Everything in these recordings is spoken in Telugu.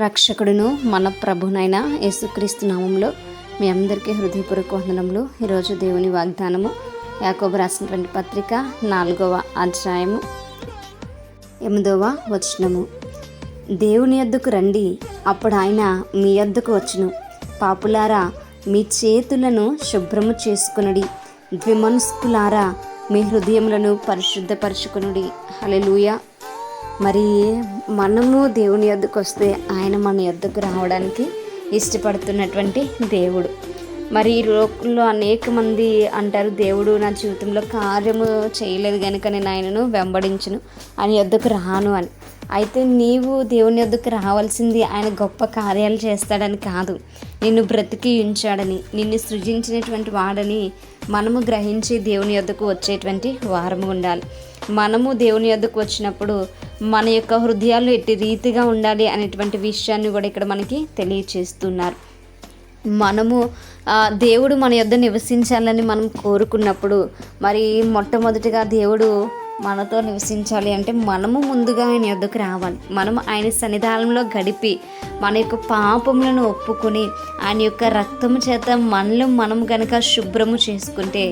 రక్షకుడును మన ప్రభునైన యేసుక్రీస్తు నామంలో మీ అందరికీ హృదయపూర్వక వందనములు. ఈరోజు దేవుని వాగ్దానము యాకోబు రాసినటువంటి పత్రిక 4వ అధ్యాయము 8వ వచనము. దేవుని యొద్దకు రండి, అప్పుడు ఆయన మీ యొద్దకు వచ్చును. పాపులారా, మీ చేతులను శుభ్రము చేసుకునుడి. ద్విమనస్కులారా, మీ హృదయములను పరిశుద్ధపరచుకునుడి. హల్లెలూయా. మరి మనము దేవుని యొద్దకు వస్తే ఆయన మన యొద్దకు రావడానికి ఇష్టపడుతున్నటువంటి దేవుడు. మరి ఈ లోకంలో అనేక మంది అంటారు, దేవుడు నా జీవితంలో కార్యము చేయలేదు కనుక నేను ఆయనను వెంబడించును, ఆయన యొద్దకు రాను అని. అయితే నీవు దేవుని యొద్దకు రావాల్సింది ఆయన గొప్ప కార్యాలు చేస్తాడని కాదు, నిన్ను బ్రతికి ఉంచాడని, నిన్ను సృజించినటువంటి వాడని మనము గ్రహించి దేవుని యొద్దకు వచ్చేటువంటి వారము ఉండాలి. మనము దేవుని యొద్దకు వచ్చినప్పుడు మన యొక్క హృదయాలు ఎట్టి రీతిగా ఉండాలి అనేటువంటి విషయాన్ని కూడా ఇక్కడ మనకి తెలియచేస్తున్నారు. మనము దేవుడు మన యొద్ద నివసించాలని మనం కోరుకున్నప్పుడు మరి మొట్టమొదటిగా దేవుడు మనతో నివసించాలి అంటే మనము ముందుగా ఆయన యొద్దకు రావాలి. మనం ఆయన సన్నిధానంలో గడిపి మన యొక్క పాపములను ఒప్పుకొని ఆయన యొక్క రక్తము చేత మనలో మనం కనుక శుభ్రము చేసుకుంటే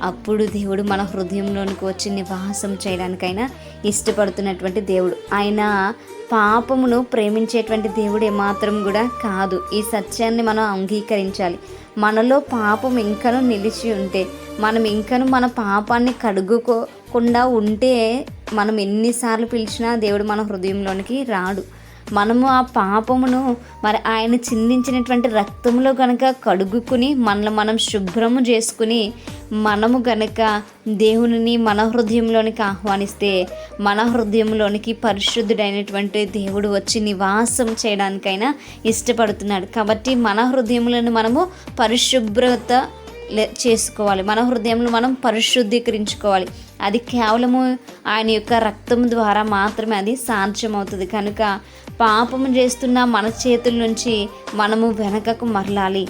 అప్పుడు దేవుడు మన హృదయంలోనికి వచ్చి నివాసం చేయడానికైనా ఇష్టపడుతున్నటువంటి దేవుడు. ఆయన పాపమును ప్రేమించేటువంటి దేవుడు ఏమాత్రం కూడా కాదు. ఈ సత్యాన్ని మనం అంగీకరించాలి. మనలో పాపం ఇంకనూ నిలిచి ఉంటే, మనం ఇంకనూ మన పాపాన్ని కడుగుకోకుండా ఉంటే, మనం ఎన్నిసార్లు పిలిచినా దేవుడు మన హృదయంలోనికి రాడు. మనము ఆ పాపమును మరి ఆయన చిందించినటువంటి రక్తంలో కనుక కడుగుకుని మనల్ని మనం శుభ్రము చేసుకుని మనము గనక దేవునిని మన హృదయంలోనికి ఆహ్వానిస్తే మన హృదయంలోనికి పరిశుద్ధుడైనటువంటి దేవుడు వచ్చి నివాసం చేయడానికైనా ఇష్టపడుతున్నాడు. కాబట్టి మన హృదయములను మనము పరిశుభ్రత చేసుకోవాలి, మన హృదయంలో మనం పరిశుద్ధీకరించుకోవాలి. అది కేవలము ఆయన యొక్క రక్తం ద్వారా మాత్రమే అది సాధ్యమవుతుంది. కనుక పాపము చేస్తున్న మన చేతుల నుంచి మనము వెనకకు మరలాలి.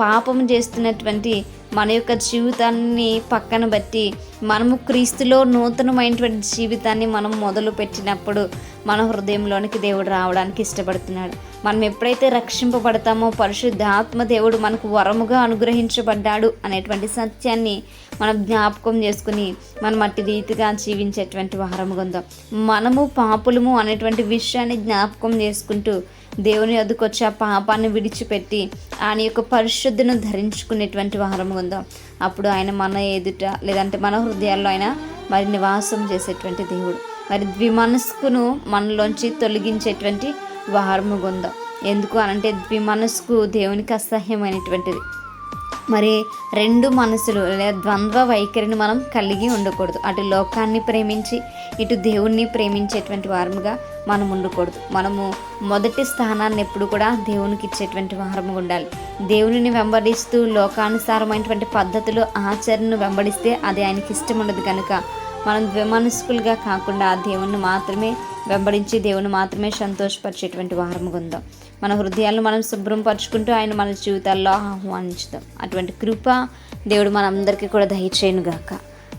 పాపము చేస్తున్నటువంటి మన యొక్క జీవితాన్ని పక్కన బట్టి మనము క్రీస్తులో నూతనమైనటువంటి జీవితాన్ని మనం మొదలు పెట్టినప్పుడు మన హృదయంలోనికి దేవుడు రావడానికి ఇష్టపడుతున్నాడు. మనం ఎప్పుడైతే రక్షింపబడతామో పరిశుద్ధాత్మ దేవుడు మనకు వరముగా అనుగ్రహించబడ్డాడు అనేటువంటి సత్యాన్ని మనం జ్ఞాపకం చేసుకుని మనం అట్టి రీతిగా జీవించేటువంటి వారముగా ఉందాం. మనము పాపులము అనేటువంటి విషయాన్ని జ్ఞాపకం చేసుకుంటూ దేవుని యొద్దకు వచ్చి ఆ పాపాన్ని విడిచిపెట్టి ఆయన యొక్క పరిశుద్ధను ధరించుకునేటువంటి వారము ఉందాం. అప్పుడు ఆయన మన ఎదుట లేదంటే మన హృదయాల్లో ఆయన మరి నివాసం చేసేటువంటి దేవుడు. మరి ద్విమనస్కును మనలోంచి తొలగించేటువంటి వారముగా ఉందాం. ఎందుకు అనంటే ద్విమనస్కు దేవునికి అసహ్యమైనటువంటిది. మరి రెండు మనసులు లేదా ద్వంద్వ వైఖరిని మనం కలిగి ఉండకూడదు. అటు లోకాన్ని ప్రేమించి ఇటు దేవుణ్ణి ప్రేమించేటువంటి వారముగా మనం ఉండకూడదు. మనము మొదటి స్థానాన్ని ఎప్పుడు కూడా దేవునికి ఇచ్చేటువంటి వారము ఉండాలి. దేవునిని వెంబడిస్తూ లోకానుసారమైనటువంటి పద్ధతులు ఆచరణను వెంబడిస్తే అది ఆయనకి ఇష్టం ఉండదు. కనుక మనం ద్విమనస్కులుగా కాకుండా దేవుణ్ణి మాత్రమే వెంబడించి దేవుని మాత్రమే సంతోషపరిచేటువంటి వారముగా ఉందాం. మన హృదయాలను మనం శుభ్రం పరుచుకుంటూ ఆయన మన జీవితాల్లో ఆహ్వానించుదాం. అటువంటి కృప దేవుడు మనందరికీ కూడా దయచేయునుగాక.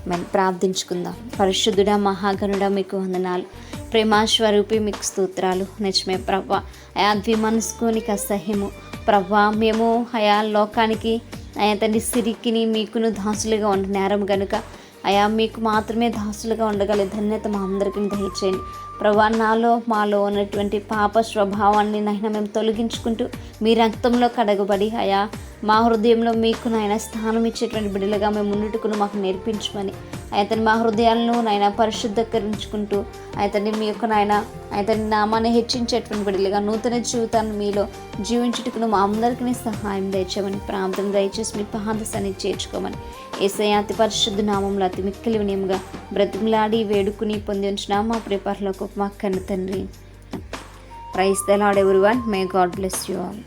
మనం ప్రార్థించుకుందాం. పరిశుద్ధుడా, మహాగణుడా, మీకు వందనాలు. ప్రేమాస్వరూపి మీకు స్తోత్రాలు. నిజమే ప్రభా, అయా ద్విమనస్కు నీకు అసహ్యము ప్రభా. మేము అయా లోకానికి అయా తండ్రి సిరికిని మీకును దాసులుగా ఉండి నేరం కనుక అయా మీకు మాత్రమే దాసులుగా ఉండగల ధన్యత మా అందరికీ దయచేయండి ప్రభా. మాలో ఉన్నటువంటి పాప స్వభావాన్ని నైనా మేము తొలగించుకుంటూ మీ రక్తంలో కడగబడి అయా మా హృదయంలో మీకు నాయన స్థానం ఇచ్చేటువంటి బిడ్డలుగా మేము ఉన్నట్టుకుని మాకు నేర్పించమని అయితే మా హృదయాలను నాయన పరిశుద్ధీకరించుకుంటూ అయితే మీ యొక్క నాయన అయితే నామాన్ని హెచ్చించేటువంటి బిడ్డలుగా నూతన జీవితాన్ని మీలో జీవించుటకును మా అందరికీ సహాయం దయచేయమని ప్రార్థన దయచేసి మీ పాదసాన్ని చేర్చుకోమని యేసయ్య అతి పరిశుద్ధ నామంలో అతి మిక్కిలి వినయముగా బ్రతిమలాడి వేడుకుని పొంది ఉంచిన మా ప్రిపర్లకు మా కన్న తండ్రి. Praise the lord everyone. May God bless you all.